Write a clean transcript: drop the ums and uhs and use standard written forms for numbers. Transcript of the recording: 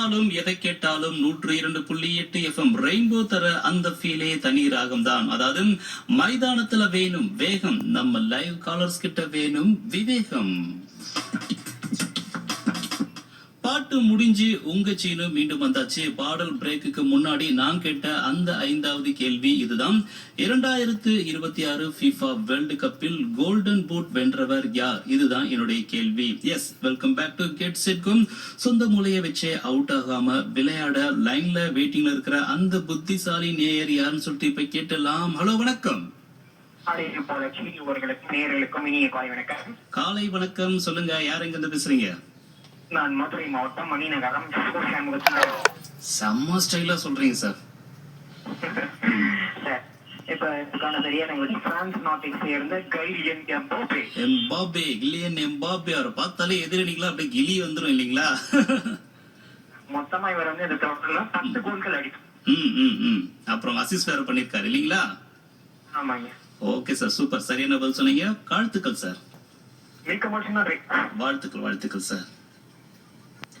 எங்கனாலும் எதை கேட்டாலும் 102.8 FM rainbow தர அந்த ஃபீலே தனி ராகம் தான். அதாவது மைதானத்துல வேணும் வேகம், நம்ம லைவ் காலர்ஸ் கிட்ட வேணும் விவேகம். பாட்டு முடிஞ்சு உங்க சீனு மீண்டும் வந்தாச்சு. பாடல் பிரேக்குக்கு முன்னாடி நான் கேட்ட அந்த 5வது கேள்வி இதுதான். 2026 FIFA வேர்ல்டு கப்பில் கோல்டன் பூட் வென்றவர் யார்? இதுதான் என்னுடைய கேள்வி. Yes, welcome back to get set go. சொந்த மூலையை வச்சே அவுட் ஆகாம விளையாட லைன்ல வெயிட்டிங்ல இருக்கிற அந்த புத்திசாலி நேயர் யாருன்னு சொல்லிட்டு இப்ப கேட்டலாம். ஹலோ, வணக்கம். காலை வணக்கம். சொல்லுங்க, யார் எங்க இருந்து பேசுறீங்க? நான் மதுரை மாவட்டம் மணிநகரம். செம்ம ஸ்டைலா சொல்றீங்க சார். இப்ப இதுக்கான சரியான விடை பிரான்ஸ் நாட்டை சேர்ந்த Kylian Mbappe. Mbappe, Kylian Mbappe. அவரை பார்த்தாலே எதிரணிகளா அப்படியே கிளி வந்துரும் இல்லீங்களா? மொத்தமா இவர் வந்து இந்த தொடர்ல 10 கோல்கள் அடிக்கும். அப்புறம் அசிஸ்ட் வேற பண்ணிருக்காரு இல்லீங்களா? ஆமாங்க. Okay sir, super. சரியான பதில் சொன்னீங்க. வாழ்த்துக்கள் சார். மிக்க மகிழ்ச்சி. வாழ்த்துக்கள் சார்.